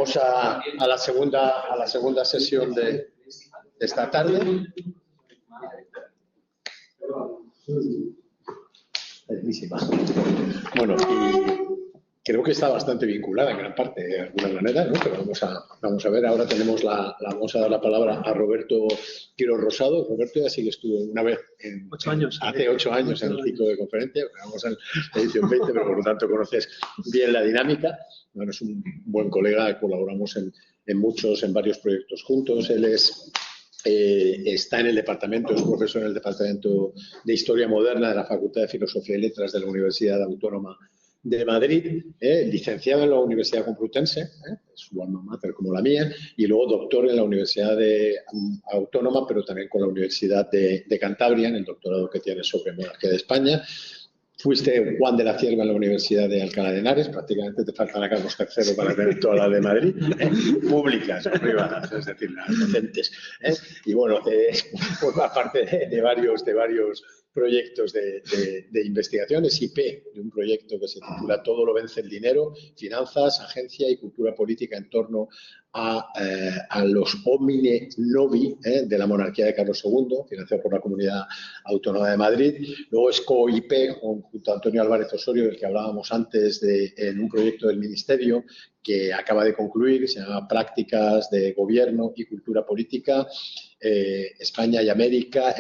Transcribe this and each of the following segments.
Vamos a la segunda sesión de esta tarde. Bueno, y creo que está bastante vinculada en gran parte, de alguna manera, ¿no? Pero vamos a ver. Ahora vamos a dar la palabra a Roberto Quiro Rosado. Roberto, ya sí que estuvo una vez hace 8 años en el ciclo de conferencia. Vamos a la edición 20, pero por lo tanto conoces bien la dinámica. Bueno, es un buen colega, colaboramos en varios proyectos juntos. Él está en el departamento, es profesor en el departamento de Historia Moderna de la Facultad de Filosofía y Letras de la Universidad Autónoma de Madrid, licenciado en la Universidad Complutense, su alma mater como la mía, y luego doctor en la Universidad Autónoma, pero también con la Universidad de Cantabria, en el doctorado que tiene sobre monarquía de España. Fuiste Juan de la Cierva en la Universidad de Alcalá de Henares, prácticamente te faltan a Carlos III para tener todas las de Madrid, públicas, no privadas, es decir, las docentes. Y bueno, forma parte de varios proyectos de investigación. Es IP de un proyecto que se titula Todo lo vence el dinero, finanzas, agencia y cultura política en torno a los homine novi de la monarquía de Carlos II, financiado por la Comunidad Autónoma de Madrid. Luego es co-IP junto a Antonio Álvarez Osorio, del que hablábamos antes, en un proyecto del Ministerio que acaba de concluir, que se llama Prácticas de Gobierno y Cultura Política, España y América,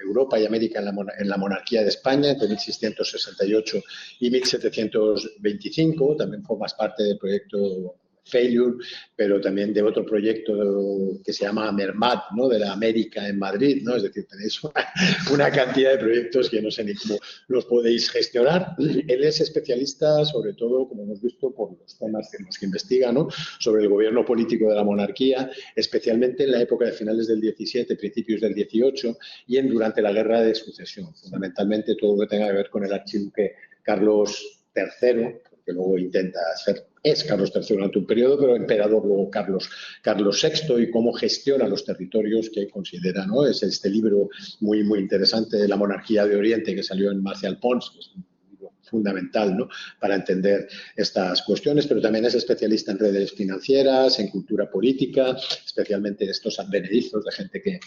Europa y América en la monarquía de España, entre 1668 y 1725. También formas parte del proyecto Failure, pero también de otro proyecto que se llama Mermat, ¿no? De la América en Madrid, ¿no? Es decir, tenéis una cantidad de proyectos que no sé ni cómo los podéis gestionar. Él es especialista, sobre todo, como hemos visto, por los temas en los que investiga, ¿no? Sobre el gobierno político de la monarquía, especialmente en la época de finales del 17, principios del 18 y durante la Guerra de Sucesión. Fundamentalmente todo lo que tenga que ver con el archiduque Carlos III, que luego es Carlos III durante un periodo, pero emperador luego Carlos VI, y cómo gestiona los territorios que considera, ¿no? Es este libro muy, muy interesante de la monarquía de Oriente que salió en Marcial Pons, que es un libro fundamental, ¿no? Para entender estas cuestiones, pero también es especialista en redes financieras, en cultura política, especialmente en estos advenedizos de gente que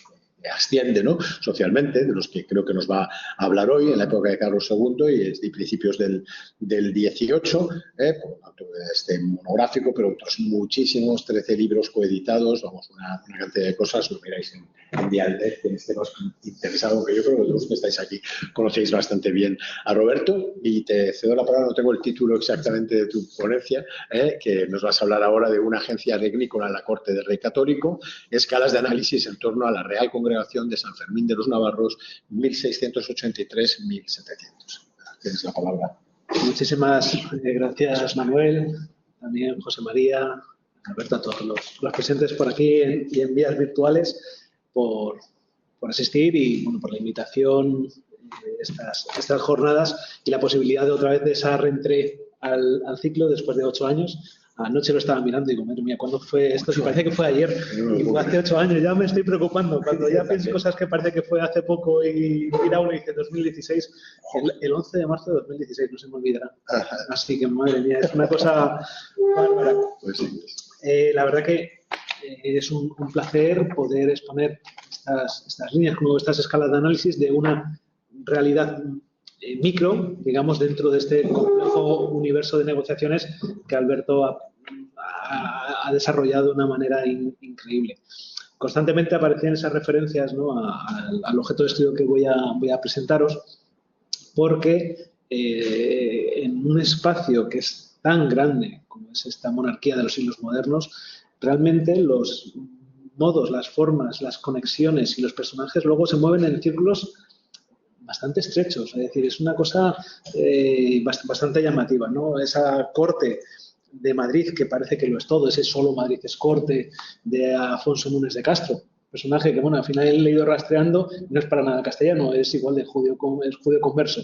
asciende, ¿no? Socialmente, de los que creo que nos va a hablar hoy, en la época de Carlos II y principios del 18, por lo tanto, este monográfico, pero otros muchísimos, 13 libros coeditados, vamos, una cantidad de cosas, lo miráis en Dialnet, que esté más interesado, que yo creo que los que estáis aquí conocéis bastante bien a Roberto, y te cedo la palabra. No tengo el título exactamente de tu ponencia, que nos vas a hablar ahora de una agencia agrícola en la corte del rey católico, escalas de análisis en torno a la Real Congregación de San Fermín de los Navarros, 1683-1700. Tienes la palabra. Muchísimas gracias, Manuel, también José María, Alberto, a todos los presentes por aquí y en vías virtuales por asistir y bueno, por la invitación estas jornadas y la posibilidad de otra vez de esa reentré al ciclo después de 8 años. Anoche lo estaba mirando y digo, madre mía, ¿cuándo fue esto? Si parece que fue ayer y fue hace 8 años, ya me estoy preocupando. Cuando ya pienso cosas que parece que fue hace poco y mira uno y dice 2016, el 11 de marzo de 2016, no se me olvidará. Así que, madre mía, es una cosa bárbara. La verdad que es un placer poder exponer estas líneas, como estas escalas de análisis de una realidad micro, digamos, dentro de este complejo universo de negociaciones que Alberto ha desarrollado de una manera increíble. Constantemente aparecían esas referencias, ¿no? al objeto de estudio que voy a presentaros, porque en un espacio que es tan grande como es esta monarquía de los siglos modernos, realmente los modos, las formas, las conexiones y los personajes luego se mueven en círculos bastante estrechos, es decir, es una cosa bastante llamativa, ¿no? Esa corte de Madrid, que parece que lo es todo, ese solo Madrid es corte de Afonso Núñez de Castro, personaje que, bueno, al final he ido rastreando, no es para nada castellano, es igual de judío converso,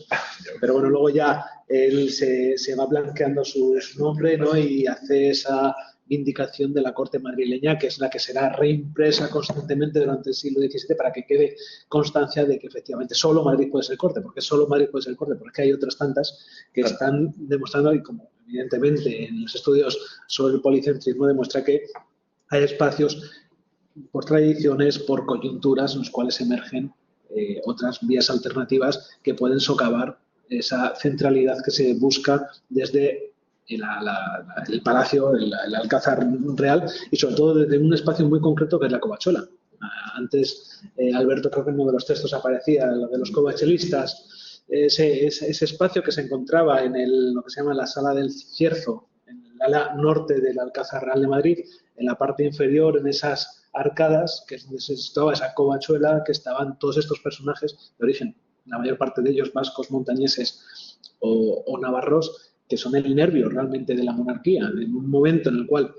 pero bueno, luego ya él se va blanqueando su nombre, ¿no? Y hace esa vindicación de la corte madrileña, que es la que será reimpresa constantemente durante el siglo XVII para que quede constancia de que efectivamente solo Madrid puede ser corte. ¿Por qué solo Madrid puede ser corte? Porque hay otras tantas que están demostrando, y como evidentemente, en los estudios sobre el policentrismo demuestra que hay espacios por tradiciones, por coyunturas en los cuales emergen otras vías alternativas que pueden socavar esa centralidad que se busca desde el palacio, el Alcázar Real y sobre todo desde un espacio muy concreto que es la covachuela. Antes, Alberto, creo que en uno de los textos aparecía lo de los covachelistas, ese espacio que se encontraba en lo que se llama la Sala del Cierzo, en el ala norte del Alcázar Real de Madrid, en la parte inferior, en esas arcadas, que es donde se situaba esa covachuela, que estaban todos estos personajes de origen, la mayor parte de ellos vascos, montañeses o navarros, que son el nervio realmente de la monarquía, en un momento en el cual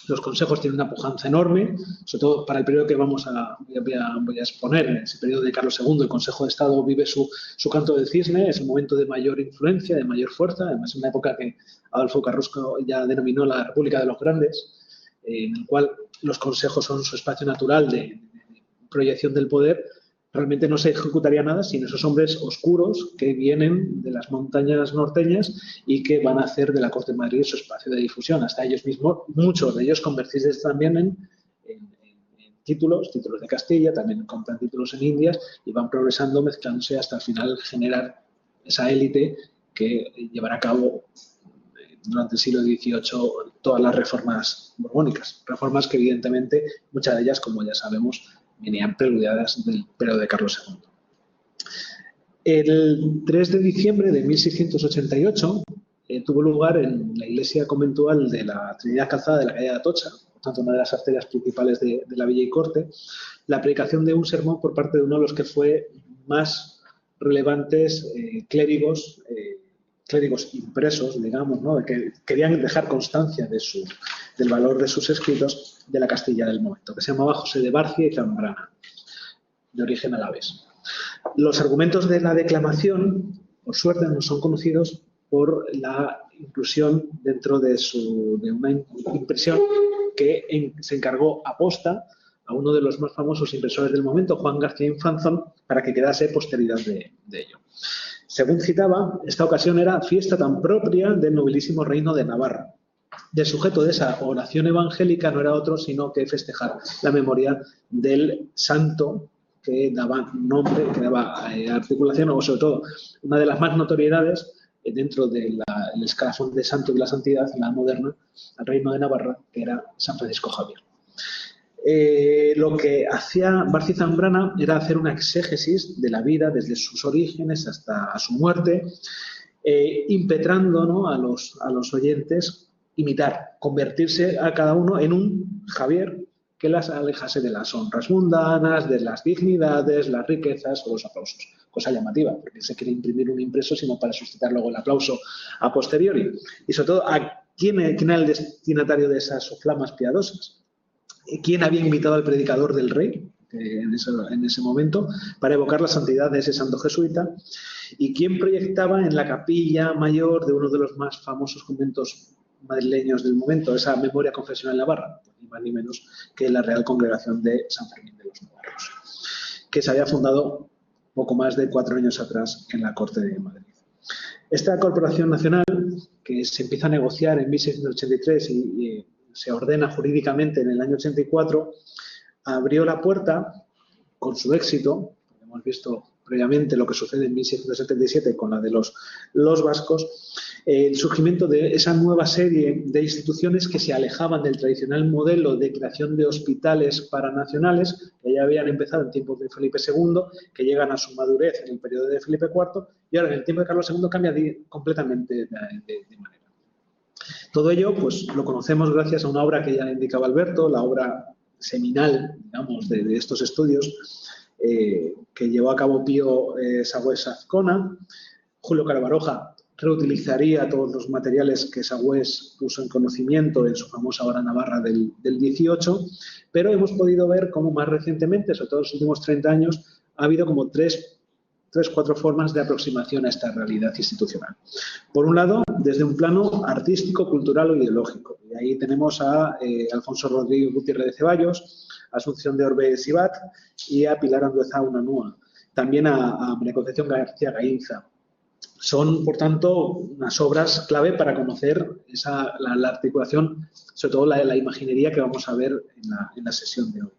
los consejos tienen una pujanza enorme, sobre todo para el periodo que voy a exponer, en ese periodo de Carlos II, el Consejo de Estado vive su canto del cisne, es un momento de mayor influencia, de mayor fuerza, además es una época que Adolfo Carrusco ya denominó la República de los Grandes, en el cual los consejos son su espacio natural de proyección del poder. Realmente no se ejecutaría nada sin esos hombres oscuros que vienen de las montañas norteñas y que van a hacer de la Corte de Madrid su espacio de difusión. Hasta ellos mismos, muchos de ellos convertirse también en títulos de Castilla, también compran títulos en Indias y van progresando, mezclándose hasta al final generar esa élite que llevará a cabo durante el siglo XVIII todas las reformas borbónicas. Reformas que evidentemente, muchas de ellas, como ya sabemos, venían preludiadas del periodo de Carlos II. El 3 de diciembre de 1688 tuvo lugar en la iglesia conventual de la Trinidad Calzada de la calle de Atocha, por tanto una de las arterias principales de la Villa y Corte, la predicación de un sermón por parte de uno de los que fue más relevantes clérigos impresos, digamos, ¿no?, que querían dejar constancia del valor de sus escritos de la Castilla del momento, que se llamaba José de Barcia y Zambrana, de origen alavés. Los argumentos de la declamación, por suerte, no son conocidos por la inclusión dentro de una impresión que se encargó aposta a uno de los más famosos impresores del momento, Juan García Infanzón, para que quedase posteridad de ello. Según citaba, esta ocasión era fiesta tan propia del nobilísimo reino de Navarra. El sujeto de esa oración evangélica no era otro sino que festejar la memoria del santo que daba nombre, que daba articulación, o sobre todo una de las más notoriedades dentro del escalafón de santo y la santidad, la moderna, al reino de Navarra, que era San Francisco Javier. Lo que hacía Barcia y Zambrana era hacer una exégesis de la vida desde sus orígenes hasta su muerte, impetrando, ¿no?, a los oyentes imitar, convertirse a cada uno en un Javier que las alejase de las honras mundanas, de las dignidades, las riquezas o los aplausos. Cosa llamativa, porque se quiere imprimir un impreso sino para suscitar luego el aplauso a posteriori. Y sobre todo, ¿quién era el destinatario de esas flamas piadosas? ¿Quién había invitado al predicador del rey en ese momento para evocar la santidad de ese santo jesuita? ¿Y quién proyectaba en la capilla mayor de uno de los más famosos conventos madrileños del momento esa memoria confesional navarra? Ni más ni menos que la Real Congregación de San Fermín de los Navarros, que se había fundado poco más de 4 años atrás en la Corte de Madrid. Esta corporación nacional, que se empieza a negociar en 1683 y se ordena jurídicamente en el año 84, abrió la puerta con su éxito. Hemos visto previamente lo que sucede en 1677 con la de los vascos, el surgimiento de esa nueva serie de instituciones que se alejaban del tradicional modelo de creación de hospitales paranacionales que ya habían empezado en tiempos de Felipe II, que llegan a su madurez en el periodo de Felipe IV y ahora en el tiempo de Carlos II cambia completamente de manera. Todo ello pues lo conocemos gracias a una obra que ya indicaba Alberto, la obra seminal, digamos, de estos estudios que llevó a cabo Pío Sagüés Azcona. Julio Carabaroja reutilizaría todos los materiales que Sagüés puso en conocimiento en su famosa obra navarra del 18, pero hemos podido ver cómo más recientemente, sobre todo en los últimos 30 años, ha habido como 4 formas de aproximación a esta realidad institucional. Por un lado, desde un plano artístico, cultural o ideológico. Y ahí tenemos a Alfonso Rodríguez Gutiérrez de Ceballos, a Asunción de Orbe Sibat y a Pilar Andueza Unanúa. También a María Concepción García Gainza. Son, por tanto, unas obras clave para conocer la articulación, sobre todo la imaginería que vamos a ver en la sesión de hoy.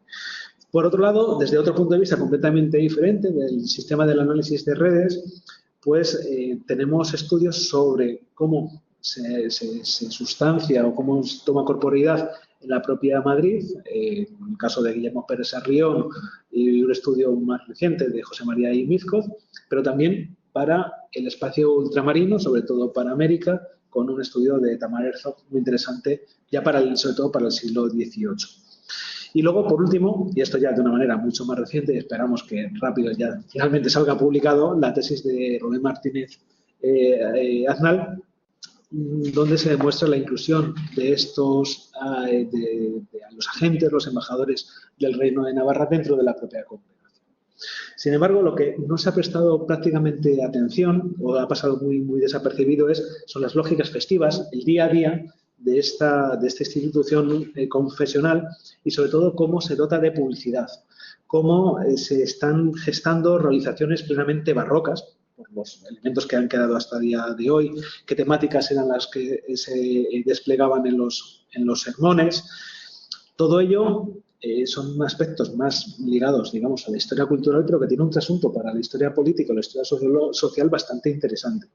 Por otro lado, desde otro punto de vista completamente diferente del sistema del análisis de redes, pues tenemos estudios sobre cómo se sustancia o cómo toma corporeidad en la propia Madrid, en el caso de Guillermo Pérez Sarrión y un estudio más reciente de José María y Mízcoz, pero también para el espacio ultramarino, sobre todo para América, con un estudio de Tamar Herzog muy interesante, ya sobre todo para el siglo XVIII. Y luego, por último, y esto ya de una manera mucho más reciente, y esperamos que rápido ya finalmente salga publicado, la tesis de Rubén Martínez Aznal, donde se demuestra la inclusión de estos, de los agentes, los embajadores del Reino de Navarra dentro de la propia congregación. Sin embargo, lo que no se ha prestado prácticamente atención o ha pasado muy, muy desapercibido son las lógicas festivas, el día a día de esta institución confesional y sobre todo cómo se dota de publicidad, cómo se están gestando realizaciones plenamente barrocas por los elementos que han quedado hasta el día de hoy, qué temáticas eran las que se desplegaban en los sermones. Todo ello son aspectos más ligados, digamos, a la historia cultural, pero que tiene un trasunto para la historia política, la historia social bastante interesante.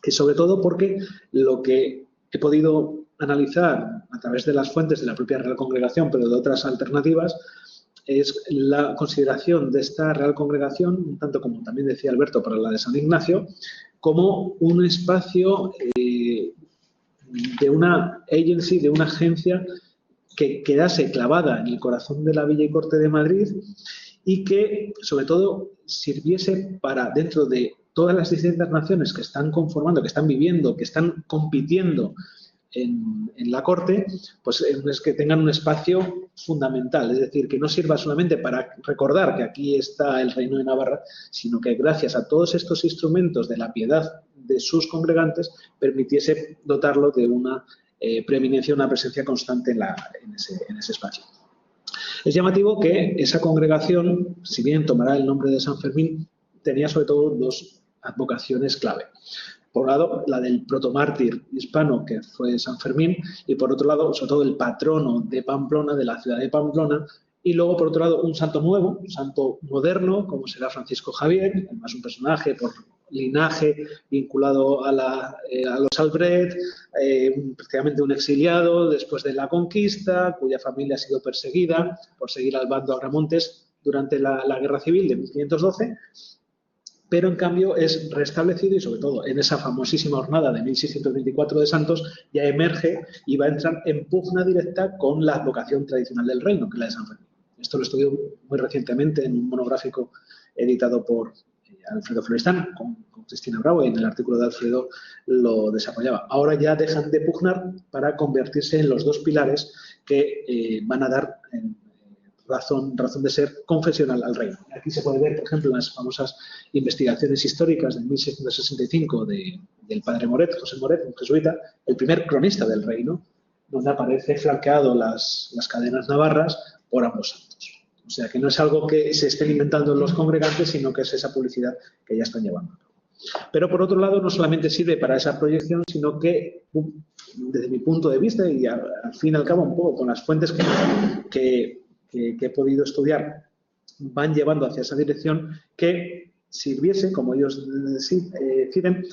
Y sobre todo porque lo que he podido analizar a través de las fuentes de la propia Real Congregación, pero de otras alternativas, es la consideración de esta Real Congregación, tanto como también decía Alberto para la de San Ignacio, como un espacio de una agency, de una agencia que quedase clavada en el corazón de la Villa y Corte de Madrid y que, sobre todo, sirviese para, dentro de todas las distintas naciones que están conformando, que están viviendo, que están compitiendo en la Corte, pues es que tengan un espacio fundamental. Es decir, que no sirva solamente para recordar que aquí está el Reino de Navarra, sino que gracias a todos estos instrumentos de la piedad de sus congregantes permitiese dotarlo de una preeminencia, una presencia constante en ese espacio. Es llamativo que esa congregación, si bien tomará el nombre de San Fermín, tenía sobre todo dos advocaciones clave. Por un lado, la del protomártir hispano, que fue San Fermín, y por otro lado, sobre todo el patrono de Pamplona, de la ciudad de Pamplona, y luego, por otro lado, un santo nuevo, un santo moderno, como será Francisco Javier, además un personaje por linaje vinculado a los Albret, prácticamente un exiliado después de la conquista, cuya familia ha sido perseguida por seguir al bando Agramontes durante la Guerra Civil de 1512, pero en cambio es restablecido y sobre todo en esa famosísima jornada de 1624 de Santos ya emerge y va a entrar en pugna directa con la advocación tradicional del reino, que es la de San Fermín. Esto lo estudió muy recientemente en un monográfico editado por Alfredo Florestán con Cristina Bravo, y en el artículo de Alfredo lo desarrollaba. Ahora ya dejan de pugnar para convertirse en los dos pilares que van a dar razón de ser confesional al reino. Aquí se puede ver, por ejemplo, en las famosas investigaciones históricas de 1665 del padre Moret, José Moret, un jesuita, el primer cronista del reino, donde aparece flanqueado las cadenas navarras por ambos santos. O sea, que no es algo que se estén inventando los congregantes, sino que es esa publicidad que ya están llevando a cabo. Pero, por otro lado, no solamente sirve para esa proyección, sino que, desde mi punto de vista, y al fin y al cabo un poco con las fuentes que he podido estudiar, van llevando hacia esa dirección, que sirviese, como ellos deciden,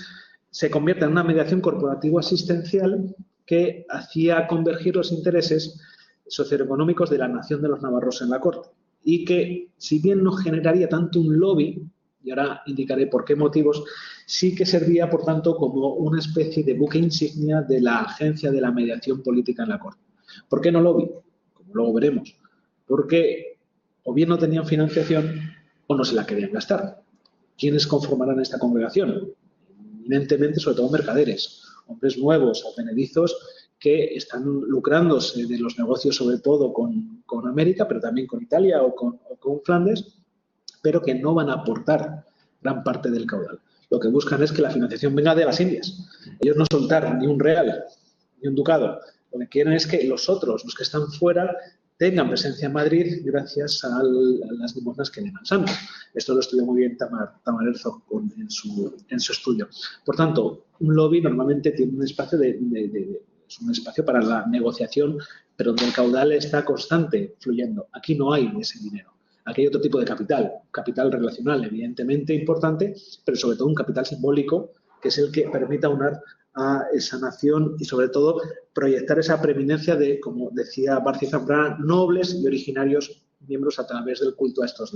se convierta en una mediación corporativo-asistencial que hacía convergir los intereses socioeconómicos de la nación de los navarros en la corte, y que, si bien no generaría tanto un lobby, y ahora indicaré por qué motivos, sí que servía, por tanto, como una especie de buque insignia de la agencia de la mediación política en la corte. ¿Por qué no lobby? Como luego veremos. Porque o bien no tenían financiación o no se la querían gastar. ¿Quiénes conformarán esta congregación? Evidentemente, sobre todo mercaderes, hombres nuevos, advenedizos, que están lucrándose de los negocios, sobre todo con América, pero también con Italia o con Flandes, pero que no van a aportar gran parte del caudal. Lo que buscan es que la financiación venga de las Indias. Ellos no soltar ni un real, ni un ducado. Lo que quieren es que los otros, los que están fuera, tengan presencia en Madrid gracias a las limosnas que den al santo. Esto lo estudió muy bien Tamar Herzog en su estudio. Por tanto, un lobby normalmente tiene un espacio es un espacio para la negociación, pero donde el caudal está constante, fluyendo. Aquí no hay ese dinero. Aquí hay otro tipo de capital relacional, evidentemente importante, pero sobre todo un capital simbólico, que es el que permite aunar a esa nación y, sobre todo, proyectar esa preeminencia de, como decía Barcia Zambrana, nobles y originarios miembros a través del culto a estos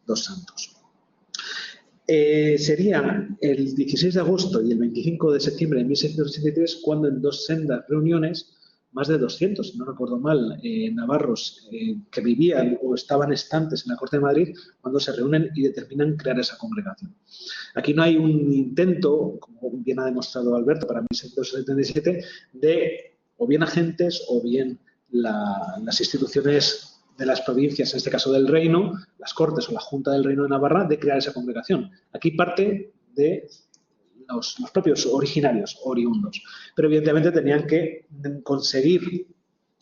dos santos. Sería el 16 de agosto y el 25 de septiembre de 1683 cuando en dos sendas reuniones, más de 200, si no recuerdo mal, navarros que vivían o estaban estantes en la Corte de Madrid, cuando se reúnen y determinan crear esa congregación. Aquí no hay un intento, como bien ha demostrado Alberto, para 1677, de o bien agentes o bien las instituciones de las provincias, en este caso del reino, las Cortes o la Junta del Reino de Navarra, de crear esa congregación. Aquí parte de los propios originarios, oriundos. Pero evidentemente tenían que conseguir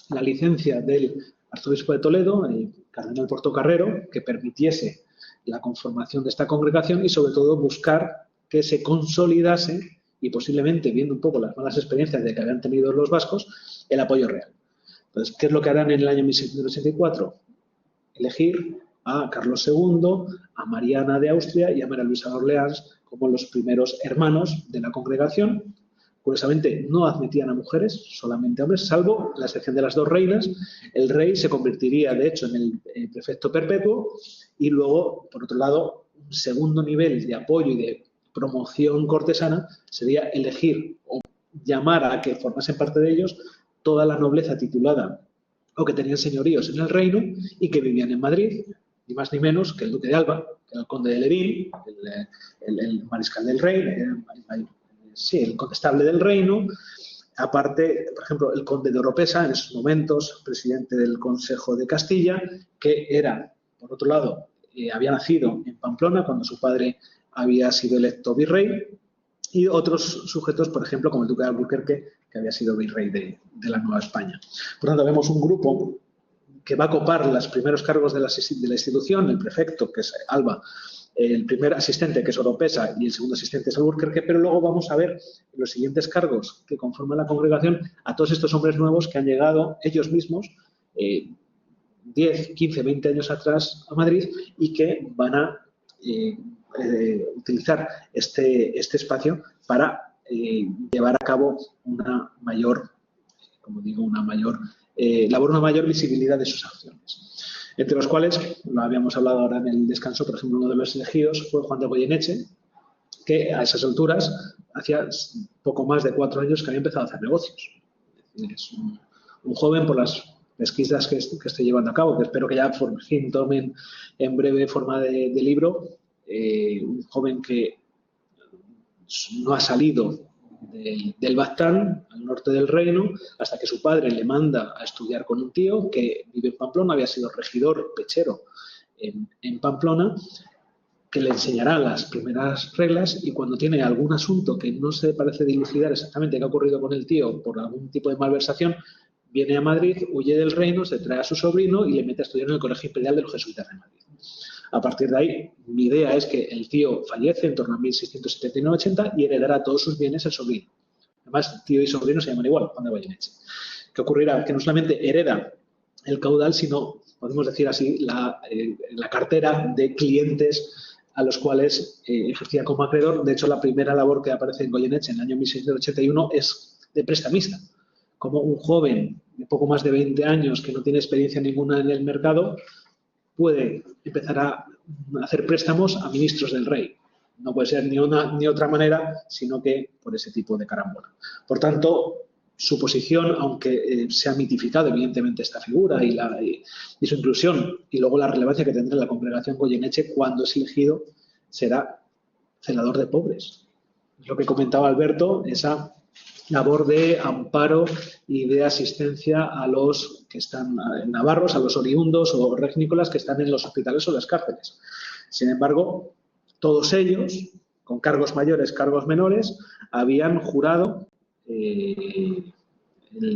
la licencia del arzobispo de Toledo, el cardenal Portocarrero, que permitiese la conformación de esta congregación y sobre todo buscar que se consolidase y posiblemente, viendo un poco las malas experiencias de que habían tenido los vascos, el apoyo real. Entonces, ¿qué es lo que harán en el año 1684? Elegir a Carlos II, a Mariana de Austria y a María Luisa de Orleans como los primeros hermanos de la congregación. Curiosamente, no admitían a mujeres, solamente hombres, salvo la excepción de las dos reinas. El rey se convertiría, de hecho, en el prefecto perpetuo y luego, por otro lado, un segundo nivel de apoyo y de promoción cortesana sería elegir o llamar a que formasen parte de ellos toda la nobleza titulada o que tenían señoríos en el reino y que vivían en Madrid, ni más ni menos que el duque de Alba, que era el conde de Lerín, el mariscal del rey, el condestable del reino. Aparte, por ejemplo, el conde de Oropesa, en esos momentos presidente del Consejo de Castilla, que era, por otro lado, había nacido en Pamplona cuando su padre había sido electo virrey, y otros sujetos, por ejemplo, como el duque de Alburquerque, que había sido virrey de la Nueva España. Por tanto, vemos un grupo que va a copar los primeros cargos de la institución, el prefecto, que es Alba, el primer asistente, que es Oropesa, y el segundo asistente es Alburquerque, pero luego vamos a ver en los siguientes cargos que conforman la congregación a todos estos hombres nuevos que han llegado ellos mismos 10, 15, 20 años atrás a Madrid y que van a utilizar este espacio para llevar a cabo una mayor, como digo, una mayor visibilidad de sus acciones. Entre los cuales, lo habíamos hablado ahora en el descanso, por ejemplo, uno de los elegidos fue Juan de Goyeneche, que a esas alturas hacía poco más de 4 años que había empezado a hacer negocios. Es un joven, por las pesquisas que estoy llevando a cabo, que espero que ya por fin tomen en breve forma de libro, un joven que no ha salido del Baztán, al norte del reino, hasta que su padre le manda a estudiar con un tío que vive en Pamplona, había sido regidor pechero en Pamplona, que le enseñará las primeras reglas y cuando tiene algún asunto que no se parece dilucidar exactamente qué ha ocurrido con el tío por algún tipo de malversación, viene a Madrid, huye del reino, se trae a su sobrino y le mete a estudiar en el Colegio Imperial de los Jesuitas de Madrid. A partir de ahí, mi idea es que el tío fallece en torno a 1679-80 y heredará todos sus bienes el sobrino. Además, tío y sobrino se llaman igual, Juan de Goyeneche. ¿Qué ocurrirá? Que no solamente hereda el caudal, sino, podemos decir así, la cartera de clientes a los cuales ejercía como acreedor. De hecho, la primera labor que aparece en Goyeneche en el año 1681 es de prestamista. Como un joven de poco más de 20 años que no tiene experiencia ninguna en el mercado puede empezar a hacer préstamos a ministros del rey. No puede ser ni una ni otra manera, sino que por ese tipo de carambola. Por tanto, su posición, aunque se ha mitificado evidentemente esta figura y su inclusión, y luego la relevancia que tendrá la congregación Goyeneche cuando es elegido, será celador de pobres. Es lo que comentaba Alberto, esa labor de amparo y de asistencia a los que están navarros, a los oriundos o regnícolas que están en los hospitales o las cárceles. Sin embargo, todos ellos, con cargos mayores, cargos menores, habían jurado el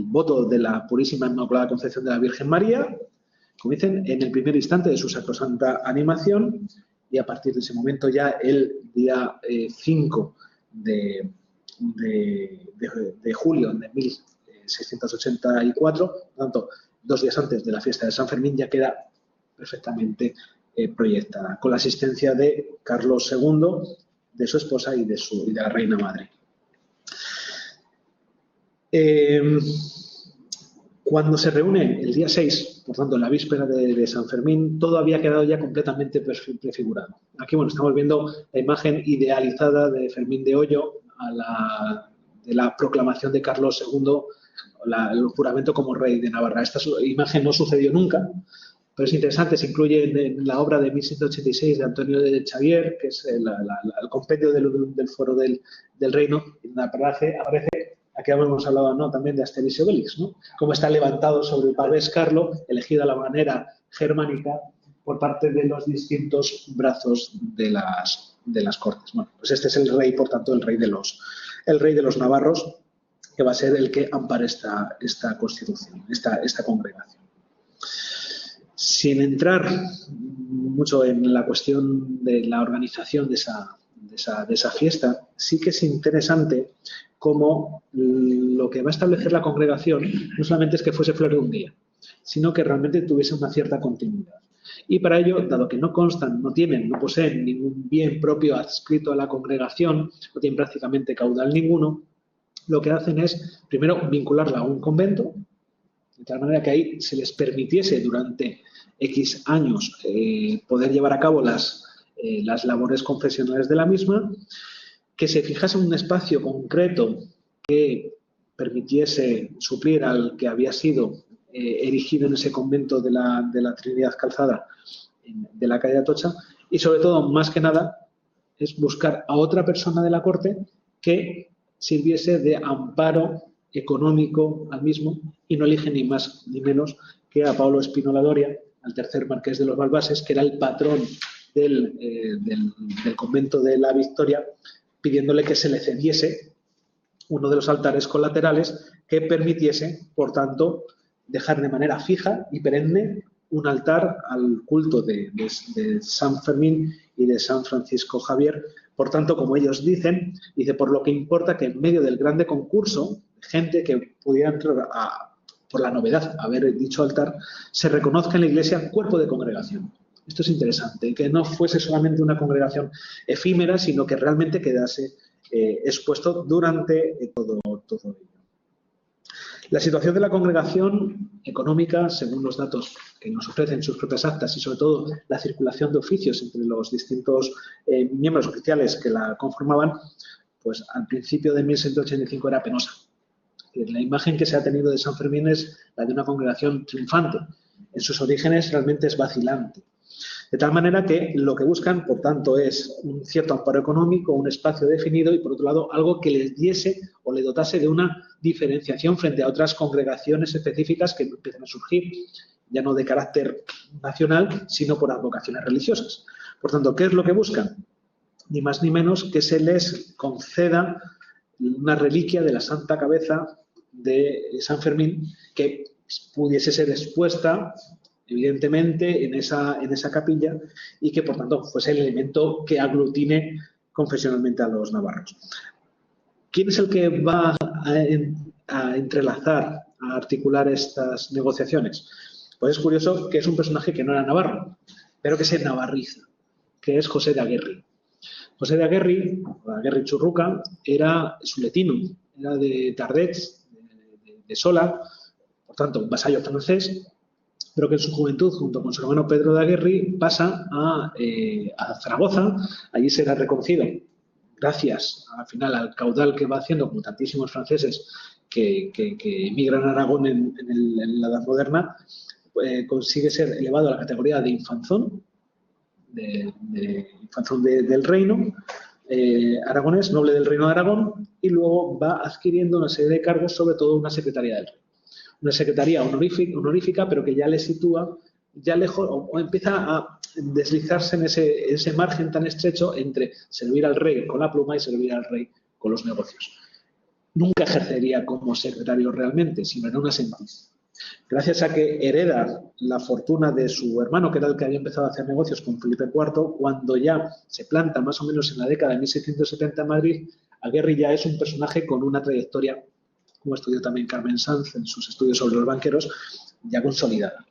voto de la Purísima Inmaculada Concepción de la Virgen María, como dicen, en el primer instante de su sacrosanta animación, y a partir de ese momento ya el día 5 de julio de 1684, por lo tanto, 2 días antes de la fiesta de San Fermín, ya queda perfectamente proyectada, con la asistencia de Carlos II, de su esposa y de la reina madre. Cuando se reúnen el día 6, por tanto, en la víspera de San Fermín, todo había quedado ya completamente prefigurado. Aquí, bueno, estamos viendo la imagen idealizada de Fermín de Hoyo de la proclamación de Carlos II, el juramento como rey de Navarra. Esta imagen no sucedió nunca, pero es interesante, se incluye en la obra de 1686 de Antonio de Xavier, que es el compendio del Foro del Reino, y aparece, aquí hemos hablado, ¿no?, también de Asterix y Obelix, ¿no?, cómo está levantado sobre el pavés Carlo, elegido a la manera germánica por parte de los distintos brazos de las cortes. Bueno, pues este es el rey, por tanto, el rey de los navarros, que va a ser el que ampare esta constitución, esta congregación. Sin entrar mucho en la cuestión de la organización de esa fiesta, sí que es interesante cómo lo que va a establecer la congregación no solamente es que fuese flor de un día, sino que realmente tuviese una cierta continuidad. Y para ello, dado que no constan, no poseen ningún bien propio adscrito a la congregación, no tienen prácticamente caudal ninguno, lo que hacen es, primero, vincularla a un convento, de tal manera que ahí se les permitiese durante X años poder llevar a cabo las labores confesionales de la misma, que se fijase un espacio concreto que permitiese suplir al que había sido erigido en ese convento de la Trinidad Calzada de la calle Atocha, y sobre todo, más que nada, es buscar a otra persona de la corte que sirviese de amparo económico al mismo, y no elige ni más ni menos que a Pablo Espínola Doria, al tercer marqués de los Balbases, que era el patrón del convento de la Victoria, pidiéndole que se le cediese uno de los altares colaterales que permitiese, por tanto, dejar de manera fija y perenne un altar al culto de San Fermín y de San Francisco Javier. Por tanto, como ellos dicen, por lo que importa que en medio del grande concurso, gente que pudiera entrar por la novedad haber dicho altar, se reconozca en la Iglesia cuerpo de congregación. Esto es interesante, que no fuese solamente una congregación efímera, sino que realmente quedase expuesto durante todo ello. La situación de la congregación económica, según los datos que nos ofrecen sus propias actas y sobre todo la circulación de oficios entre los distintos miembros oficiales que la conformaban, pues al principio de 1685 era penosa. La imagen que se ha tenido de San Fermín es la de una congregación triunfante. En sus orígenes realmente es vacilante. De tal manera que lo que buscan, por tanto, es un cierto amparo económico, un espacio definido y, por otro lado, algo que les diese o le dotase de una diferenciación frente a otras congregaciones específicas que empiezan a surgir, ya no de carácter nacional, sino por advocaciones religiosas. Por tanto, ¿qué es lo que buscan? Ni más ni menos que se les conceda una reliquia de la Santa Cabeza de San Fermín que pudiese ser expuesta evidentemente en esa capilla y que por tanto fuese el elemento que aglutine confesionalmente a los navarros. ¿Quién es el que va a entrelazar, a articular estas negociaciones? Pues es curioso que es un personaje que no era navarro, pero que se navarriza, que es José de Aguerri. José de Aguerri, o Aguerri Churruca, era suletino, era de Tardets, de Sola, por tanto, un vasallo francés, pero que en su juventud, junto con su hermano Pedro de Aguerri, pasa a Zaragoza. Allí será reconocido, gracias al final al caudal que va haciendo, como tantísimos franceses que emigran a Aragón en la Edad Moderna, consigue ser elevado a la categoría de infanzón, del reino aragonés, noble del reino de Aragón, y luego va adquiriendo una serie de cargos, sobre todo una secretaría del rey. Una secretaría honorífica, pero que ya le sitúa ya lejos, o empieza a deslizarse en ese margen tan estrecho entre servir al rey con la pluma y servir al rey con los negocios. Nunca ejercería como secretario realmente, sino era un asentista. Gracias a que hereda la fortuna de su hermano, que era el que había empezado a hacer negocios con Felipe IV, cuando ya se planta más o menos en la década de 1670 en Madrid, Aguerri ya es un personaje con una trayectoria, como estudió también Carmen Sanz en sus estudios sobre los banqueros, ya consolidada.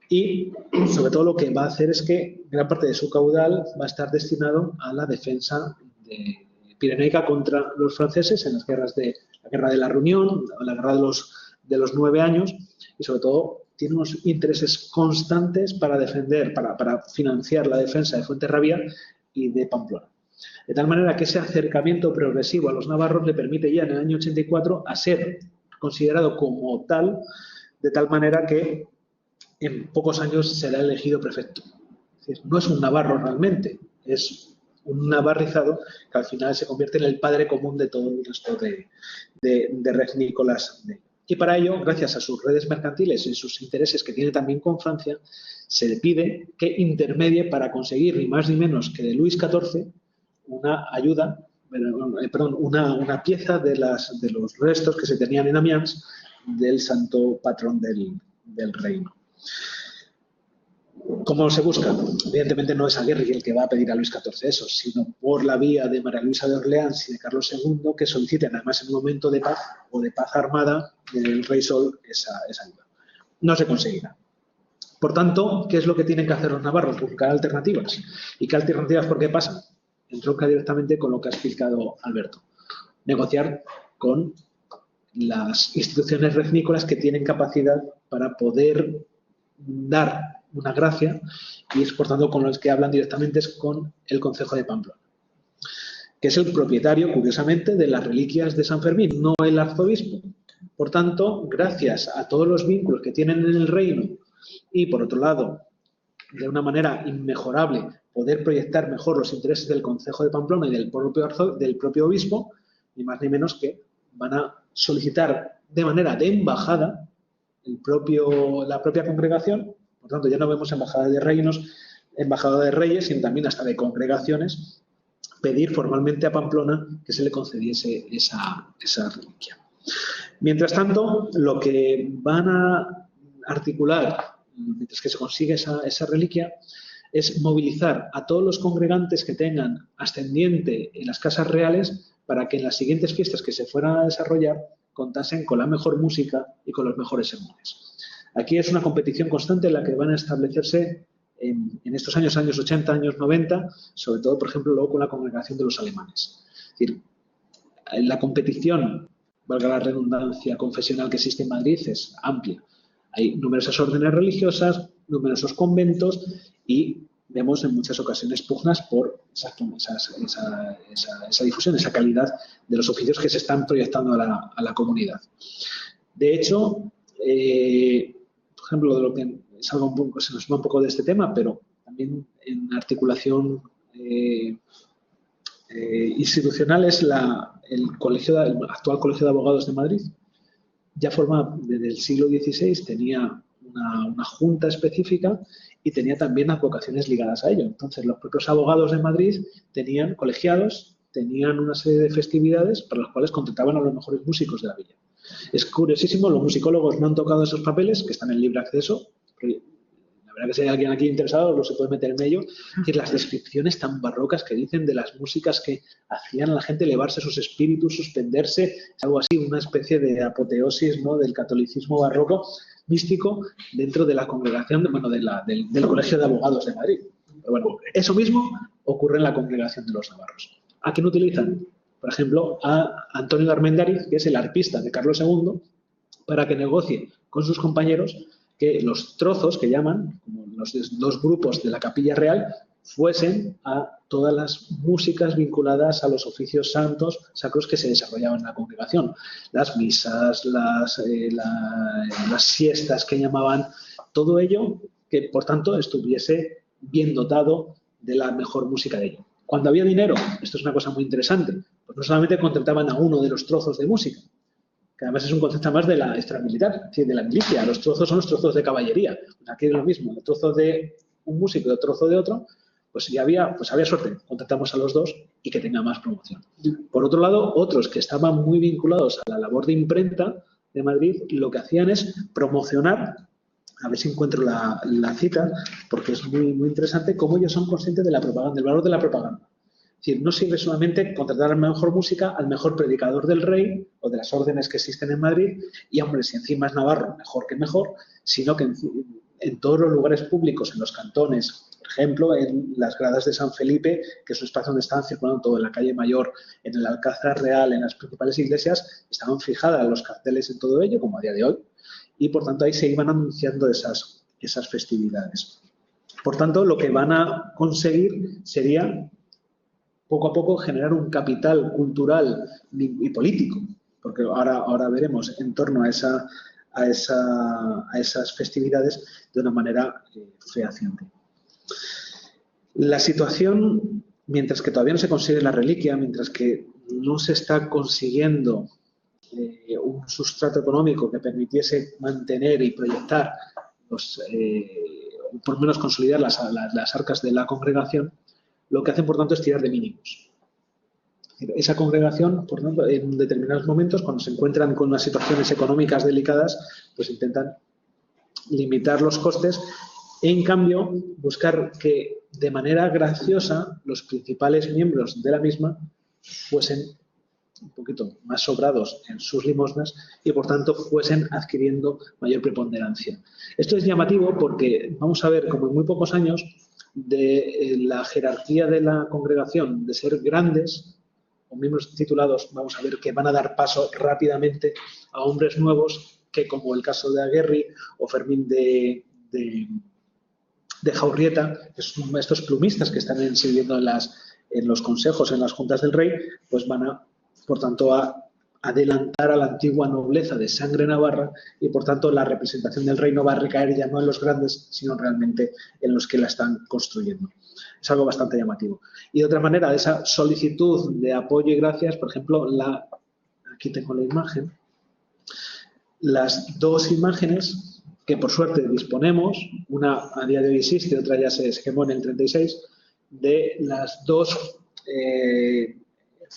Y sobre todo lo que va a hacer es que gran parte de su caudal va a estar destinado a la defensa pirenaica contra los franceses en las guerras de la Guerra de la Reunión, la Guerra de los 9 años, y sobre todo tiene unos intereses constantes para defender, para financiar la defensa de Fuenterrabía y de Pamplona. De tal manera que ese acercamiento progresivo a los navarros le permite ya en el año 84 a ser considerado como tal, de tal manera que en pocos años será elegido prefecto. Es decir, no es un navarro realmente, es un navarrizado que al final se convierte en el padre común de todo el resto de regnícolas. Y para ello, gracias a sus redes mercantiles y sus intereses que tiene también con Francia, se le pide que intermedie para conseguir ni más ni menos que de Luis XIV una ayuda, una pieza de los restos que se tenían en Amiens del santo patrón del reino. ¿Cómo se busca? Evidentemente no es Aguirre el que va a pedir a Luis XIV eso, sino por la vía de María Luisa de Orleans y de Carlos II, que soliciten además en un momento de paz o de paz armada del rey Sol esa ayuda. No se conseguirá. Por tanto, ¿qué es lo que tienen que hacer los navarros? Buscar alternativas. ¿Y qué alternativas por qué pasan? Entronca directamente con lo que ha explicado Alberto. Negociar con las instituciones regnícolas que tienen capacidad para poder dar una gracia, y es por tanto con los que hablan directamente es con el Concejo de Pamplona, que es el propietario, curiosamente, de las reliquias de San Fermín, no el arzobispo. Por tanto, gracias a todos los vínculos que tienen en el reino y, por otro lado, de una manera inmejorable, poder proyectar mejor los intereses del Concejo de Pamplona y del propio obispo, ni más ni menos que van a solicitar de manera de embajada la propia congregación. Por tanto, ya no vemos embajada de reinos, embajada de reyes, sino también hasta de congregaciones, pedir formalmente a Pamplona que se le concediese esa reliquia. Mientras tanto, lo que van a articular, mientras que se consigue esa reliquia, es movilizar a todos los congregantes que tengan ascendiente en las casas reales para que en las siguientes fiestas que se fueran a desarrollar contasen con la mejor música y con los mejores sermones. Aquí es una competición constante en la que van a establecerse en estos años 80, años 90, sobre todo, por ejemplo, luego con la congregación de los alemanes. Es decir, la competición, valga la redundancia, confesional que existe en Madrid es amplia. Hay numerosas órdenes religiosas, numerosos conventos y vemos en muchas ocasiones pugnas por esa difusión, esa calidad de los oficios que se están proyectando a la comunidad. De hecho, por ejemplo, de lo que se nos va un poco de este tema, pero también en articulación institucional es el actual Colegio de Abogados de Madrid. Ya forma desde el siglo XVI, tenía una junta específica y tenía también advocaciones ligadas a ello. Entonces, los propios abogados de Madrid tenían colegiados, tenían una serie de festividades para las cuales contrataban a los mejores músicos de la villa. Es curiosísimo, los musicólogos no han tocado esos papeles, que están en libre acceso. La verdad que si hay alguien aquí interesado, no se puede meter en ello. Es decir, las descripciones tan barrocas que dicen de las músicas que hacían a la gente elevarse sus espíritus, suspenderse, algo así, una especie de apoteosis, ¿no?, del catolicismo barroco místico dentro de la congregación, del Colegio de Abogados de Madrid. Pero bueno, eso mismo ocurre en la congregación de los navarros. ¿A quién utilizan? Por ejemplo, a Antonio de Armendáriz, que es el arpista de Carlos II, para que negocie con sus compañeros que los trozos, que llaman, como los dos grupos de la Capilla Real, fuesen a todas las músicas vinculadas a los oficios sacros que se desarrollaban en la congregación. Las misas, las siestas que llamaban, todo ello que, por tanto, estuviese bien dotado de la mejor música de ello. Cuando había dinero, esto es una cosa muy interesante, pues no solamente contrataban a uno de los trozos de música, que además es un concepto más de la extramilitar, es decir, de la milicia. Los trozos son los trozos de caballería. Aquí es lo mismo, el trozo de un músico y el trozo de otro, pues si había suerte, contratamos a los dos y que tenga más promoción. Por otro lado, otros que estaban muy vinculados a la labor de imprenta, de Madrid, lo que hacían es promocionar, a ver si encuentro la cita, porque es muy, muy interesante, cómo ellos son conscientes de la propaganda, del valor de la propaganda. Es decir, no sirve solamente contratar a la mejor música, al mejor predicador del rey o de las órdenes que existen en Madrid, y hombre, si encima es navarro, mejor que mejor, sino que en todos los lugares públicos, en los cantones, por ejemplo, en las gradas de San Felipe, que es un espacio donde estaban circulando todo, en la calle Mayor, en el Alcázar Real, en las principales iglesias, estaban fijadas los carteles en todo ello, como a día de hoy, y por tanto ahí se iban anunciando esas festividades. Por tanto, lo que van a conseguir sería poco a poco generar un capital cultural y político, porque ahora veremos en torno a esas festividades de una manera fehaciente. La situación, mientras que todavía no se consigue la reliquia, mientras que no se está consiguiendo un sustrato económico que permitiese mantener y proyectar, por lo menos consolidar las arcas de la congregación, lo que hacen, por tanto, es tirar de mínimos. Esa congregación, por tanto, en determinados momentos, cuando se encuentran con unas situaciones económicas delicadas, pues intentan limitar los costes e, en cambio, buscar que de manera graciosa los principales miembros de la misma fuesen un poquito más sobrados en sus limosnas y, por tanto, fuesen adquiriendo mayor preponderancia. Esto es llamativo porque vamos a ver, como en muy pocos años, de la jerarquía de la congregación, de ser grandes o miembros titulados, vamos a ver que van a dar paso rápidamente a hombres nuevos que, como el caso de Aguerri o Fermín de Jaurrieta, que son estos plumistas que están sirviendo en los consejos, en las juntas del rey, pues van a, por tanto, a adelantar a la antigua nobleza de sangre navarra y, por tanto, la representación del rey no va a recaer ya no en los grandes, sino realmente en los que la están construyendo. Es algo bastante llamativo. Y de otra manera, de esa solicitud de apoyo y gracias, por ejemplo, aquí tengo la imagen, las dos imágenes que por suerte disponemos, una a día de hoy existe, otra ya se quemó en el 36, de las dos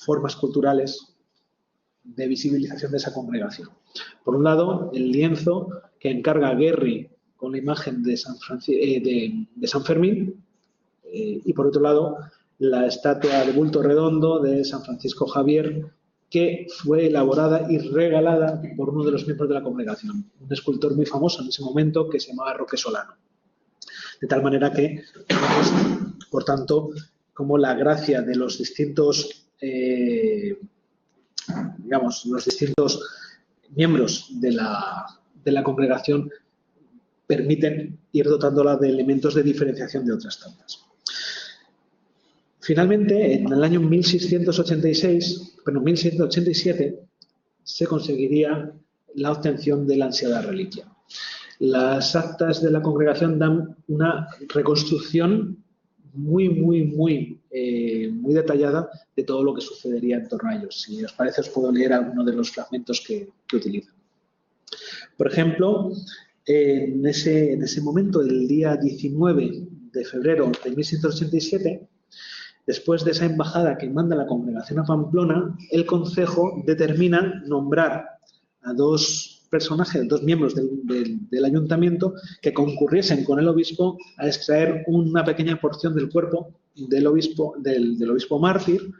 formas culturales de visibilización de esa congregación. Por un lado, el lienzo que encarga Aguerri con la imagen de San Fermín y, por otro lado, la estatua de bulto redondo de San Francisco Javier, que fue elaborada y regalada por uno de los miembros de la congregación, un escultor muy famoso en ese momento que se llamaba Roque Solano. De tal manera que, por tanto, como la gracia de los distintos los distintos miembros de la congregación permiten ir dotándola de elementos de diferenciación de otras tantas. Finalmente, en el año 1687, se conseguiría la obtención de la ansiada reliquia. Las actas de la congregación dan una reconstrucción muy detallada de todo lo que sucedería en torno a ellos. Si os parece, os puedo leer algunos de los fragmentos que utilizan. Por ejemplo, en ese momento, el día 19 de febrero de 1687, después de esa embajada que manda la congregación a Pamplona, el concejo determina nombrar a dos personajes, dos miembros del ayuntamiento que concurriesen con el obispo a extraer una pequeña porción del cuerpo del obispo mártir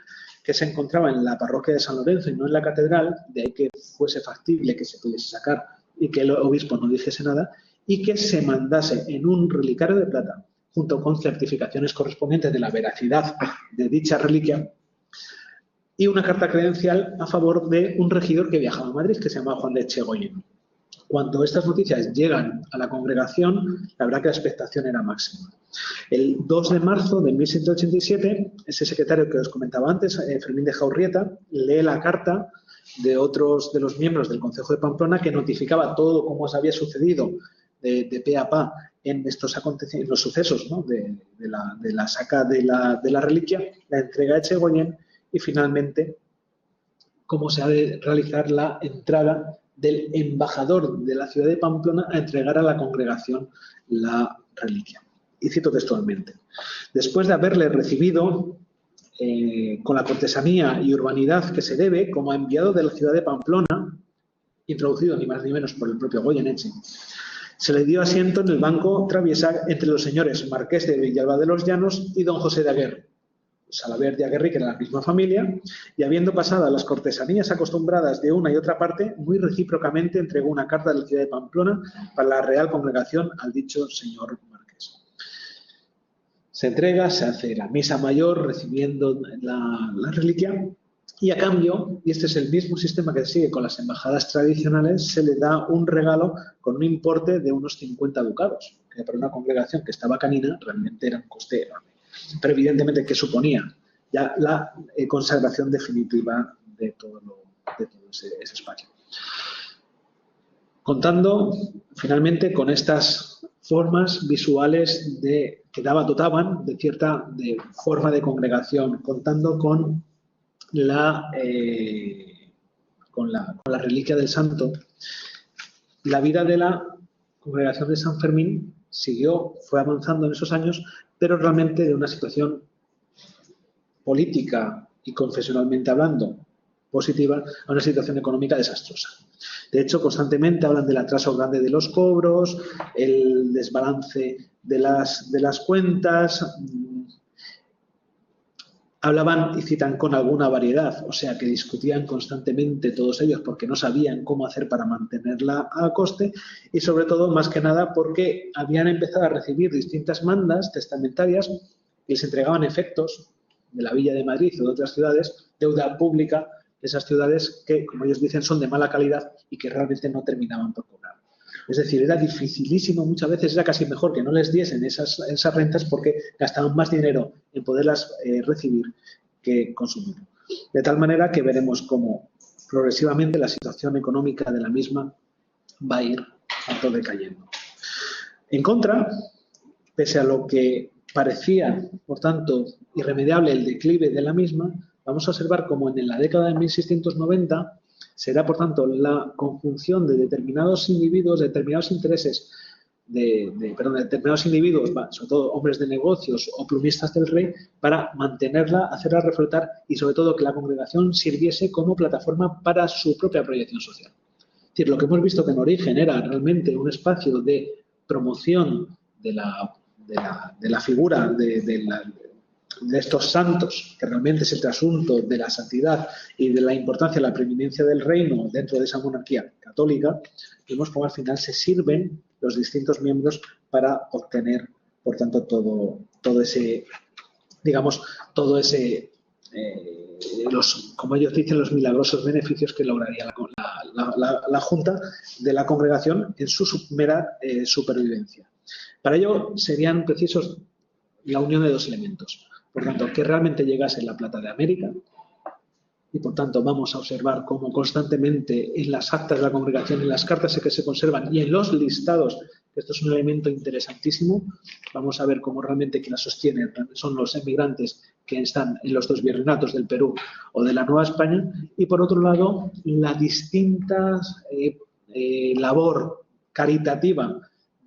que se encontraba en la parroquia de San Lorenzo y no en la catedral, de ahí que fuese factible que se pudiese sacar y que el obispo no dijese nada, y que se mandase en un relicario de plata, junto con certificaciones correspondientes de la veracidad de dicha reliquia, y una carta credencial a favor de un regidor que viajaba a Madrid, que se llamaba Juan de Echegoyen. Cuando estas noticias llegan a la congregación, la verdad que la expectación era máxima. El 2 de marzo de 1687, ese secretario que os comentaba antes, Fermín de Jaurrieta, lee la carta de otros de los miembros del Concejo de Pamplona que notificaba todo cómo se había sucedido de pe a pa en estos acontecimientos, los sucesos, ¿no? de la saca de la reliquia, la entrega a Echegoyen y finalmente cómo se ha de realizar la entrada del embajador de la ciudad de Pamplona a entregar a la congregación la reliquia. Y cito textualmente: después de haberle recibido con la cortesanía y urbanidad que se debe como enviado de la ciudad de Pamplona, introducido ni más ni menos por el propio Goyeneche, se le dio asiento en el banco traviesa entre los señores Marqués de Villalba de los Llanos y don José de Aguerri. Salaberry y Aguerri, que era la misma familia, y habiendo pasado las cortesanías acostumbradas de una y otra parte, muy recíprocamente entregó una carta de la ciudad de Pamplona para la Real Congregación al dicho señor Marqués. Se entrega, se hace la misa mayor recibiendo la reliquia y a cambio, y este es el mismo sistema que se sigue con las embajadas tradicionales, se le da un regalo con un importe de unos 50 ducados, que para una congregación que estaba canina realmente era un coste enorme. Pero evidentemente, ¿qué suponía? Ya la consagración definitiva de todo ese espacio. Contando finalmente con estas formas visuales que dotaban de cierta forma de congregación, contando con la reliquia del santo, la vida de la congregación de San Fermín fue avanzando en esos años, pero realmente de una situación política y confesionalmente hablando positiva a una situación económica desastrosa. De hecho, constantemente hablan del atraso grande de los cobros, el desbalance de las cuentas. Hablaban y citan con alguna variedad, o sea que discutían constantemente todos ellos porque no sabían cómo hacer para mantenerla a coste y sobre todo, más que nada, porque habían empezado a recibir distintas mandas testamentarias y les entregaban efectos de la Villa de Madrid o de otras ciudades, deuda pública de esas ciudades que, como ellos dicen, son de mala calidad y que realmente no terminaban por cobrar. Es decir, era dificilísimo, muchas veces era casi mejor que no les diesen esas rentas porque gastaban más dinero en poderlas recibir que consumir. De tal manera que veremos cómo progresivamente la situación económica de la misma va a ir decayendo. En contra, pese a lo que parecía, por tanto, irremediable el declive de la misma, vamos a observar cómo en la década de 1690 será, por tanto, la conjunción de determinados individuos, de determinados intereses, de determinados individuos, sobre todo hombres de negocios o plumistas del rey, para mantenerla, hacerla reflotar y, sobre todo, que la congregación sirviese como plataforma para su propia proyección social. Es decir, lo que hemos visto que en origen era realmente un espacio de promoción de la figura de estos santos, que realmente es el trasunto de la santidad y de la importancia, la preeminencia del reino dentro de esa monarquía católica, vemos cómo al final se sirven los distintos miembros para obtener, por tanto, todo ese, digamos, como ellos dicen, los milagrosos beneficios que lograría la Junta de la Congregación en su mera supervivencia. Para ello serían precisos la unión de dos elementos. Por tanto, que realmente llegase la plata de América y, por tanto, vamos a observar cómo constantemente en las actas de la congregación, en las cartas que se conservan y en los listados, que esto es un elemento interesantísimo, vamos a ver cómo realmente quien la sostiene son los emigrantes que están en los dos virreinatos del Perú o de la Nueva España y, por otro lado, la distinta labor caritativa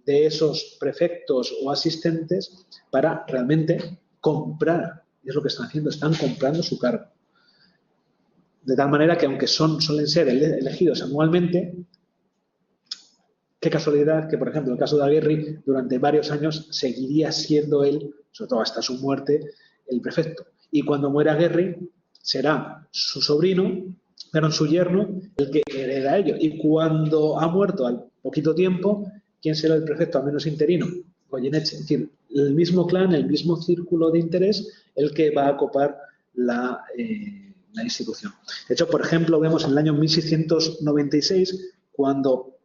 de esos prefectos o asistentes para realmente comprar, y es lo que están haciendo, están comprando su cargo. De tal manera que aunque suelen ser elegidos anualmente, qué casualidad que, por ejemplo, en el caso de Aguerri, durante varios años seguiría siendo él, sobre todo hasta su muerte, el prefecto. Y cuando muere Aguerri, será su sobrino, pero su yerno, el que hereda ello. Y cuando ha muerto al poquito tiempo, ¿quién será el prefecto, al menos interino? Goyeneche. Es decir, el mismo clan, el mismo círculo de interés, el que va a copar la institución. De hecho, por ejemplo, vemos en el año 1696, cuando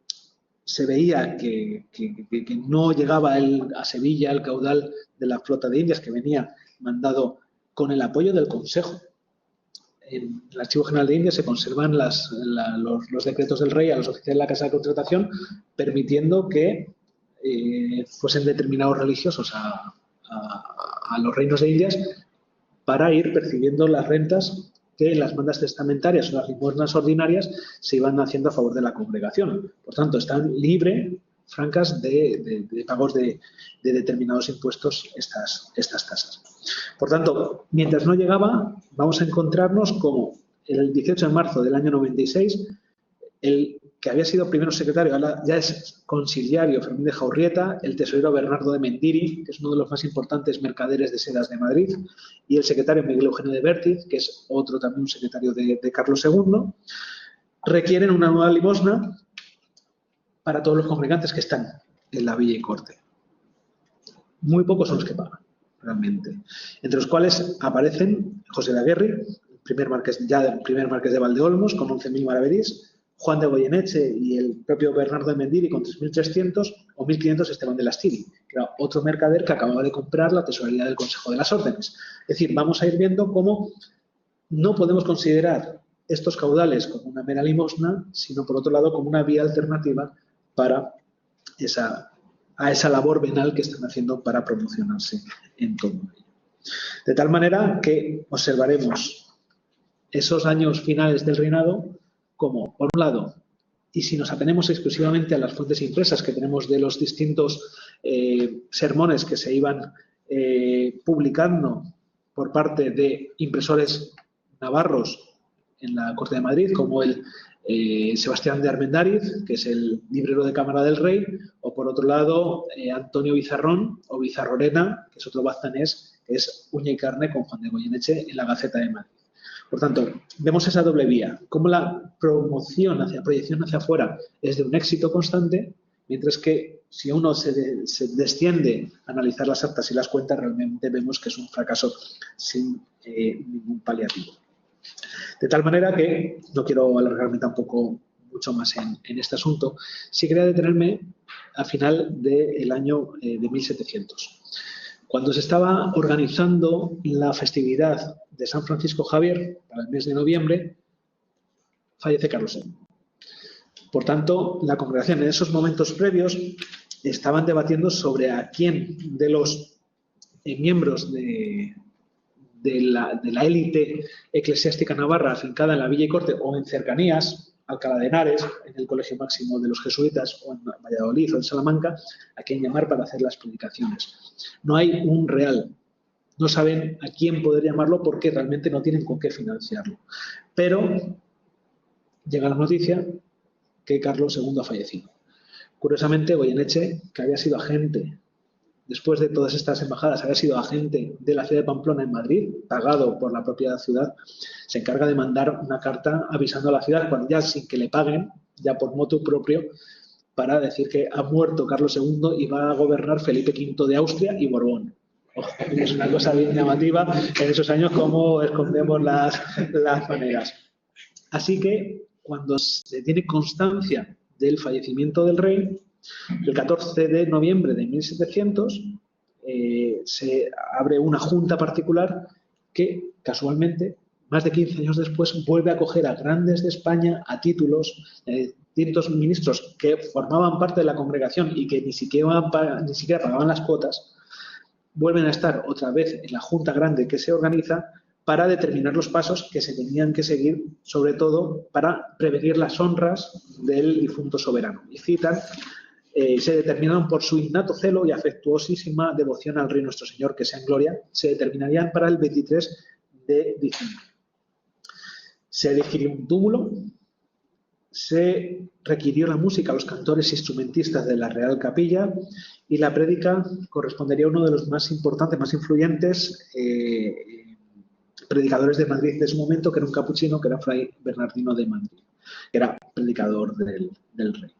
se veía que no llegaba a Sevilla el caudal de la flota de Indias, que venía mandado con el apoyo del Consejo. En el Archivo General de Indias se conservan los decretos del rey a los oficiales de la Casa de Contratación, permitiendo que fuesen determinados religiosos a los reinos de Indias para ir percibiendo las rentas que en las mandas testamentarias o las limosnas ordinarias se iban haciendo a favor de la congregación. Por tanto, están francas de pagos de determinados impuestos estas tasas. Por tanto, mientras no llegaba, vamos a encontrarnos como el 18 de marzo del año 96, el que había sido primero secretario, ahora ya es consiliario, Fermín de Jaurrieta, el tesorero Bernardo de Mendiri, que es uno de los más importantes mercaderes de sedas de Madrid, y el secretario Miguel Eugenio de Vértiz, que es otro también un secretario de Carlos II, requieren una nueva limosna para todos los congregantes que están en la villa y corte. Muy pocos son los que pagan, realmente. Entre los cuales aparecen José de Aguerri, el primer marqués de Valdeolmos, con 11.000 maravedís, Juan de Goyeneche y el propio Bernardo de Mendiri con 3.300 o 1.500 Esteban de Lastiri, que era otro mercader que acababa de comprar la tesorería del Consejo de las Órdenes. Es decir, vamos a ir viendo cómo no podemos considerar estos caudales como una mera limosna, sino por otro lado como una vía alternativa para a esa labor venal que están haciendo para promocionarse en todo ello. De tal manera que observaremos esos años finales del reinado como, por un lado, y si nos atenemos exclusivamente a las fuentes impresas que tenemos de los distintos sermones que se iban publicando por parte de impresores navarros en la Corte de Madrid, como el Sebastián de Armendáriz, que es el librero de Cámara del Rey, o por otro lado Antonio Bizarrón o Bizarrorena, que es otro baztanés, que es uña y carne con Juan de Goyeneche en la Gaceta de Madrid. Por tanto, vemos esa doble vía, cómo la proyección hacia afuera es de un éxito constante, mientras que si uno se desciende a analizar las actas y las cuentas, realmente vemos que es un fracaso sin ningún paliativo. De tal manera que no quiero alargarme tampoco mucho más en este asunto, sí quería detenerme a final del año de 1700. Cuando se estaba organizando la festividad de San Francisco Javier para el mes de noviembre, fallece Carlos II. Por tanto, la congregación en esos momentos previos estaban debatiendo sobre a quién de los miembros de la élite eclesiástica navarra afincada en la villa y corte o en cercanías, Alcalá de Henares, en el Colegio Máximo de los Jesuitas, o en Valladolid o en Salamanca, a quién llamar para hacer las predicaciones. No hay un real. No saben a quién poder llamarlo porque realmente no tienen con qué financiarlo. Pero llega la noticia que Carlos II ha fallecido. Curiosamente, Goyeneche, que había sido agente, después de todas estas embajadas, había sido agente de la ciudad de Pamplona en Madrid, pagado por la propia ciudad, se encarga de mandar una carta avisando a la ciudad, cuando ya sin que le paguen, ya por motu propio, para decir que ha muerto Carlos II y va a gobernar Felipe V de Austria y Borbón. Ojo, es una cosa bien llamativa en esos años cómo escondemos las maneras. Así que cuando se tiene constancia del fallecimiento del rey, el 14 de noviembre de 1700 se abre una junta particular que casualmente, más de 15 años después, vuelve a acoger a grandes de España a títulos, distintos ministros que formaban parte de la congregación y que ni siquiera pagaban las cuotas, vuelven a estar otra vez en la junta grande que se organiza para determinar los pasos que se tenían que seguir, sobre todo para prevenir las honras del difunto soberano. Y citan, se determinaron por su innato celo y afectuosísima devoción al Rey nuestro Señor, que sea en gloria, se determinarían para el 23 de diciembre. Se adquirió un túmulo, se requirió la música a los cantores e instrumentistas de la Real Capilla y la prédica correspondería a uno de los más importantes, más influyentes predicadores de Madrid de ese momento, que era un capuchino, que era Fray Bernardino de Madrid, que era predicador del rey.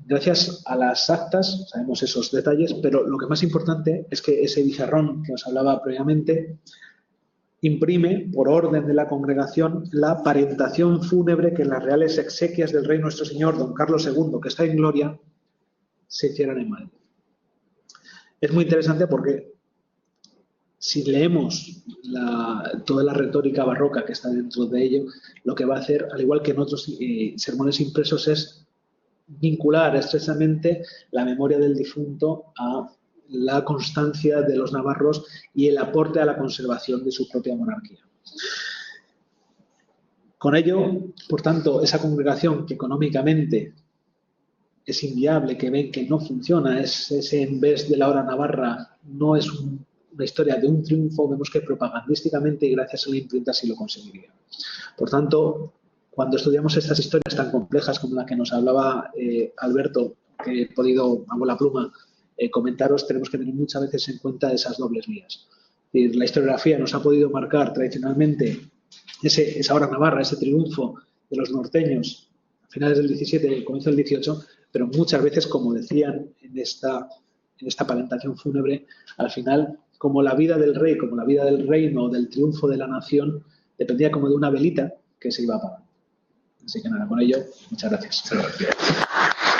Gracias a las actas sabemos esos detalles, pero lo que más importante es que ese bizarrón que os hablaba previamente imprime, por orden de la congregación, la parentación fúnebre que en las reales exequias del Rey nuestro Señor, don Carlos II, que está en gloria, se hicieran en Madrid. Es muy interesante porque si leemos toda la retórica barroca que está dentro de ello, lo que va a hacer, al igual que en otros sermones impresos, es vincular estrechamente la memoria del difunto a la constancia de los navarros y el aporte a la conservación de su propia monarquía. Con ello, por tanto, esa congregación que económicamente es inviable, que ven que no funciona, ese en vez de la hora navarra, no es una historia de un triunfo, vemos que propagandísticamente y gracias a la imprenta sí lo conseguiría. Por tanto, cuando estudiamos estas historias tan complejas como la que nos hablaba Alberto, que he podido, a la pluma, comentaros, tenemos que tener muchas veces en cuenta esas dobles vías. Es decir, la historiografía nos ha podido marcar tradicionalmente esa hora navarra, ese triunfo de los norteños a finales del 17 y comienzo del 18, pero muchas veces, como decían en esta palentación fúnebre, al final, como la vida del rey, como la vida del reino, del triunfo de la nación, dependía como de una velita que se iba apagando. Así que nada, con ello, muchas gracias. Muchas gracias.